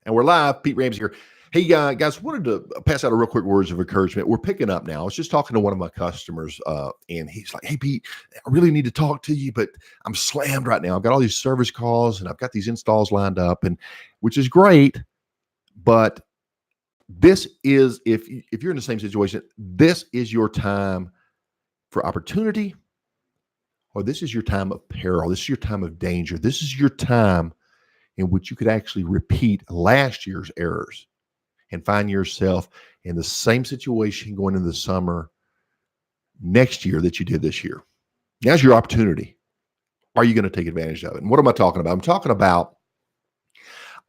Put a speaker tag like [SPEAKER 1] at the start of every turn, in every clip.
[SPEAKER 1] And we're live. Pete Ramsey here. Hey, guys, wanted to pass out a real quick words of encouragement. We're picking up now. I was just talking to one of my customers, and he's like, hey, Pete, I really need to talk to you, but I'm slammed right now. I've got all these service calls, and I've got these installs lined up, and which is great. But this is, if you're in the same situation, this is your time for opportunity, or this is your time of peril. This is your time of danger. This is your time in which you could actually repeat last year's errors and find yourself in the same situation going into the summer next year that you did this year. Now's your opportunity. Are you going to take advantage of it? And what am I talking about? I'm talking about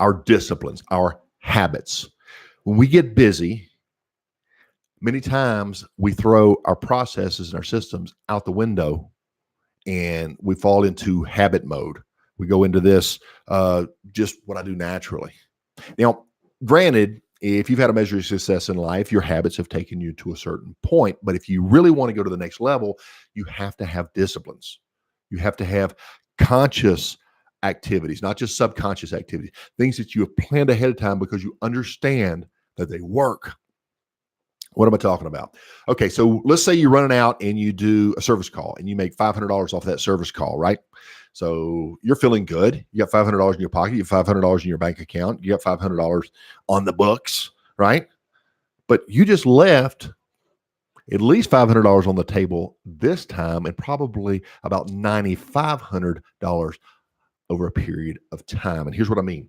[SPEAKER 1] our disciplines, our habits. When we get busy, many times we throw our processes and our systems out the window and we fall into habit mode. We go into this, just what I do naturally. Now, granted, if you've had a measure of success in life, your habits have taken you to a certain point. But if you really want to go to the next level, you have to have disciplines. You have to have conscious activities, not just subconscious activities, things that you have planned ahead of time because you understand that they work. What am I talking about? Okay, so let's say you're running out and you do a service call and you make $500 off that service call, right? So you're feeling good. You got $500 in your pocket. You have $500 in your bank account. You got $500 on the books, right? But you just left at least $500 on the table this time and probably about $9,500 over a period of time. And here's what I mean.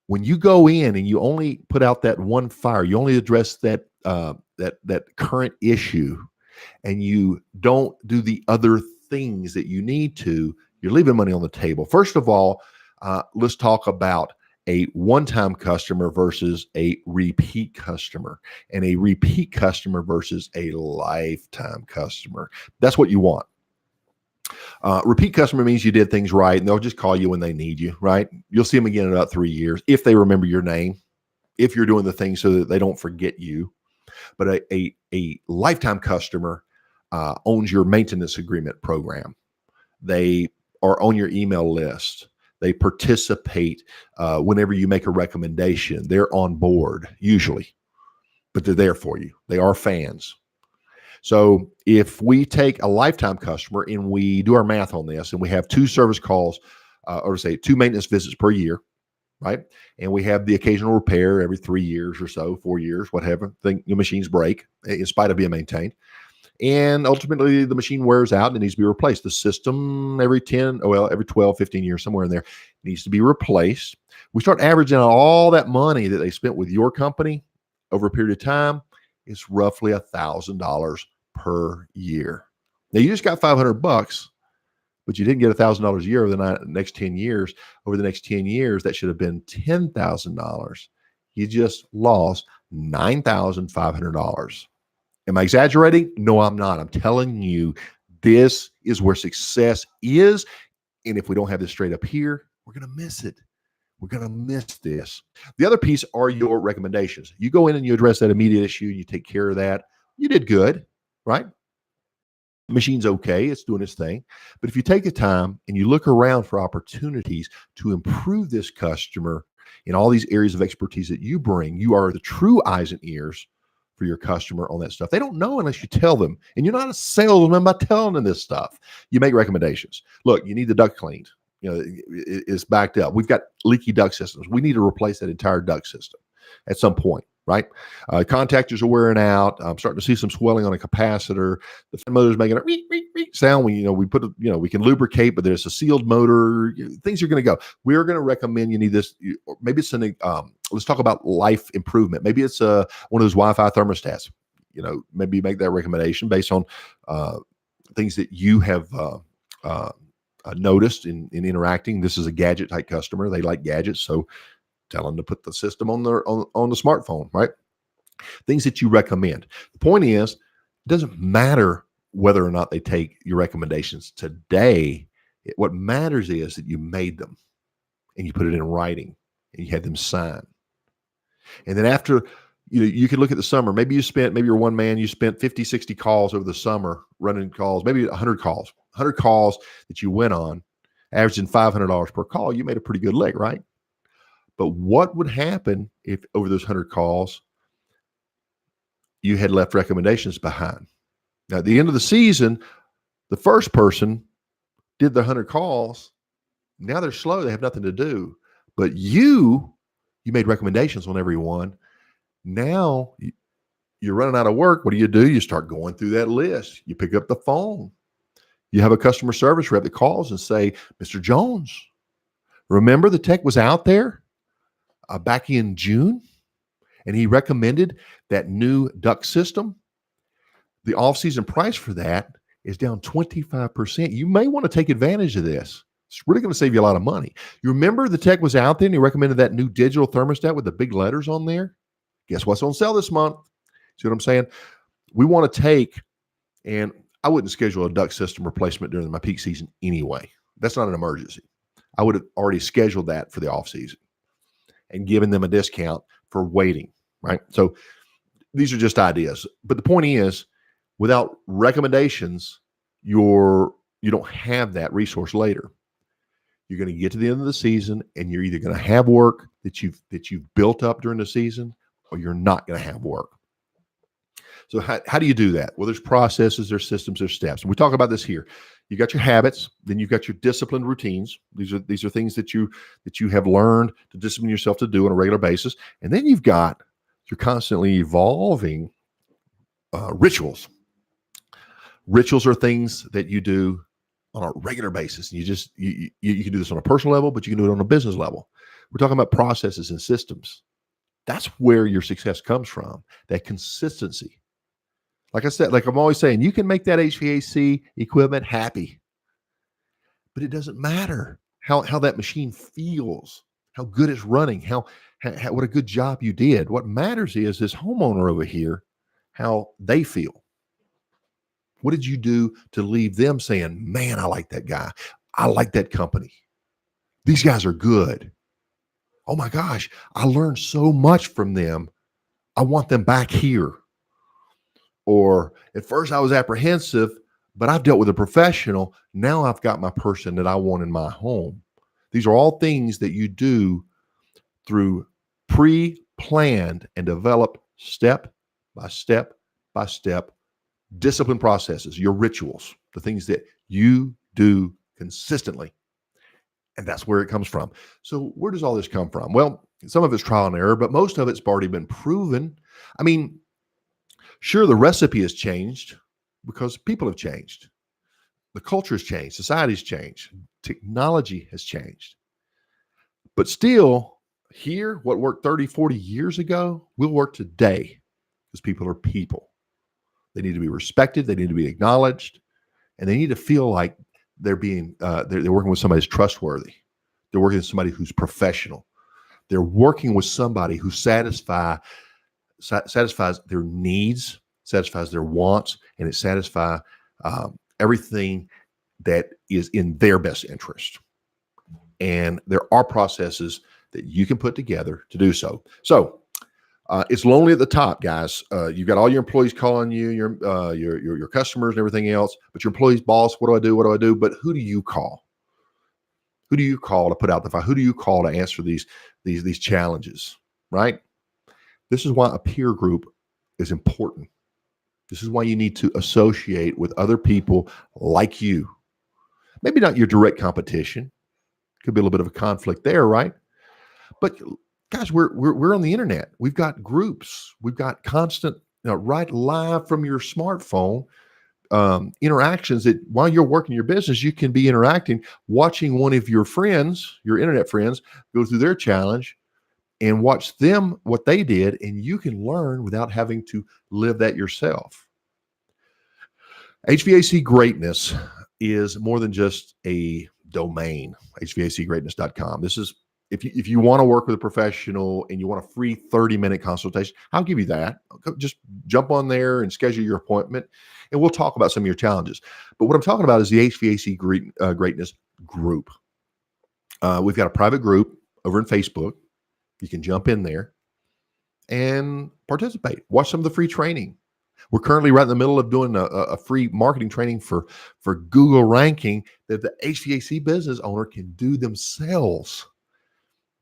[SPEAKER 1] When you go in and you only put out that one fire, you only address that that current issue, and you don't do the other things that you need to, you're leaving money on the table. First of all, let's talk about a one-time customer versus a repeat customer, and a repeat customer versus a lifetime customer. That's what you want. Repeat customer means you did things right, and they'll just call you when they need you, right? You'll see them again in about 3 years if they remember your name, if you're doing the things so that they don't forget you. But a lifetime customer owns your maintenance agreement program. They are on your email list. They participate whenever you make a recommendation. They're on board usually, but they're there for you. They are fans. So if we take a lifetime customer and we do our math on this, and we have 2 service calls, or say 2 maintenance visits per year, right? And we have the occasional repair every 3 years or so, 4 years, whatever. Your machines break in spite of being maintained. And ultimately the machine wears out and it needs to be replaced. The system every 12, 15 years, somewhere in there, needs to be replaced. We start averaging out all that money that they spent with your company over a period of time. It's roughly $1,000 per year. Now you just got $500, but you didn't get $1,000 a year over the next 10 years. Over the next 10 years, that should have been $10,000. You just lost $9,500. Am I exaggerating? No, I'm not. I'm telling you, this is where success is. And if we don't have this straight up here, we're going to miss it. We're going to miss this. The other piece are your recommendations. You go in and you address that immediate issue. You take care of that. You did good, right? The machine's okay. It's doing its thing. But if you take the time and you look around for opportunities to improve this customer in all these areas of expertise that you bring, you are the true eyes and ears for your customer on that stuff. They don't know unless you tell them. And you're not a salesman by telling them this stuff. You make recommendations. Look, you need the duct cleaned. You know, it's backed up. We've got leaky duct systems. We need to replace that entire duct system at some point, right? Contactors are wearing out. I'm starting to see some swelling on a capacitor. The fan motor's making a reek, reek, reek sound. We put we can lubricate, but there's a sealed motor. Things are going to go. We're going to recommend you need this. Maybe it's let's talk about life improvement. Maybe it's one of those Wi-Fi thermostats. Maybe make that recommendation based on things that you have noticed in interacting. This is a gadget type customer. They like gadgets, so tell them to put the system on the smartphone, right? Things that you recommend. The point is, it doesn't matter whether or not they take your recommendations today. What matters is that you made them and you put it in writing and you had them sign. And then after, you could look at the summer. Maybe you're one man, you spent 50, 60 calls over the summer running calls, maybe 100 calls that you went on, averaging $500 per call. You made a pretty good lick, right? But what would happen if over those 100 calls, you had left recommendations behind? Now, at the end of the season, the first person did the 100 calls. Now they're slow. They have nothing to do. But you made recommendations on every one. Now you're running out of work. What do? You start going through that list. You pick up the phone. You have a customer service rep that calls and say, Mr. Jones, remember the tech was out there back in June, and he recommended that new duct system. The off-season price for that is down 25%. You may want to take advantage of this. It's really going to save you a lot of money. You remember the tech was out there and he recommended that new digital thermostat with the big letters on there? Guess what's on sale this month? See what I'm saying? We want to take, and I wouldn't schedule a duct system replacement during my peak season anyway. That's not an emergency. I would have already scheduled that for the off season and given them a discount for waiting, right? So these are just ideas. But the point is, without recommendations, you don't have that resource later. You're going to get to the end of the season and you're either going to have work that you've built up during the season, or you're not going to have work. So how do you do that? Well, there's processes, there's systems, there's steps. And we talk about this here. You got your habits, then you've got your disciplined routines. These are things that you have learned to discipline yourself to do on a regular basis. And then you've got your constantly evolving rituals. Rituals are things that you do on a regular basis. And you can do this on a personal level, but you can do it on a business level. We're talking about processes and systems. That's where your success comes from, that consistency. Like I said, like I'm always saying, you can make that HVAC equipment happy, but it doesn't matter how that machine feels, how good it's running, how what a good job you did. What matters is this homeowner over here, how they feel. What did you do to leave them saying, man, I like that guy. I like that company. These guys are good. Oh my gosh, I learned so much from them. I want them back here. Or at first I was apprehensive, but I've dealt with a professional. Now I've got my person that I want in my home. These are all things that you do through pre-planned and developed step by step by step discipline processes, your rituals, the things that you do consistently. And that's where it comes from. So where does all this come from? Well, some of it's trial and error, but most of it's already been proven. I mean, sure, the recipe has changed because people have changed. The culture has changed. Society's changed. Technology has changed. But still, here, what worked 30, 40 years ago will work today because people are people. They need to be respected. They need to be acknowledged. And they need to feel like they're working with somebody who's trustworthy. They're working with somebody who's professional. They're working with somebody who satisfies their needs, satisfies their wants, and it satisfies everything that is in their best interest. And there are processes that you can put together to do so. So it's lonely at the top, guys. You've got all your employees calling you, your customers and everything else, but your employees, boss, what do I do? What do I do? But who do you call? Who do you call to put out the fire? Who do you call to answer these challenges, right? This is why a peer group is important. This is why you need to associate with other people like you. Maybe not your direct competition. Could be a little bit of a conflict there, right? But guys, we're on the internet. We've got groups. We've got constant, right live from your smartphone interactions that while you're working your business, you can be interacting, watching one of your friends, your internet friends, go through their challenge and watch them, what they did, and you can learn without having to live that yourself. HVAC greatness is more than just a domain, hvacgreatness.com. This is, if you want to work with a professional and you want a free 30-minute consultation, I'll give you that. Just jump on there and schedule your appointment, and we'll talk about some of your challenges. But what I'm talking about is the HVAC Greatness group. We've got a private group over in Facebook. You can jump in there and participate. Watch some of the free training. We're currently right in the middle of doing a free marketing training for Google ranking that the HVAC business owner can do themselves.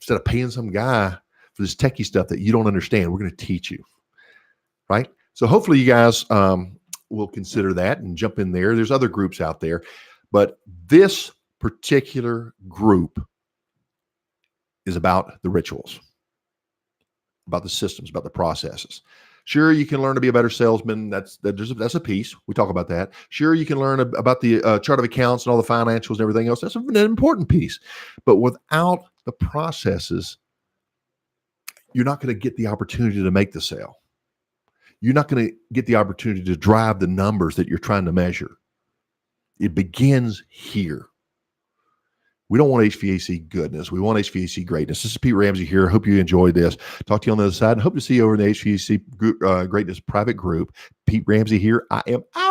[SPEAKER 1] instead of paying some guy for this techie stuff that you don't understand, we're going to teach you, right? So hopefully you guys will consider that and jump in there. There's other groups out there, but this particular group is about the rituals, about the systems, about the processes. Sure, you can learn to be a better salesman. That's a piece. We talk about that. Sure, you can learn about the chart of accounts and all the financials and everything else. That's an important piece. But without the processes, you're not going to get the opportunity to make the sale. You're not going to get the opportunity to drive the numbers that you're trying to measure. It begins here. We don't want HVAC goodness. We want HVAC greatness. This is Pete Ramsey here. Hope you enjoyed this. Talk to you on the other side, and hope to see you over in the HVAC greatness private group. Pete Ramsey here. I am out.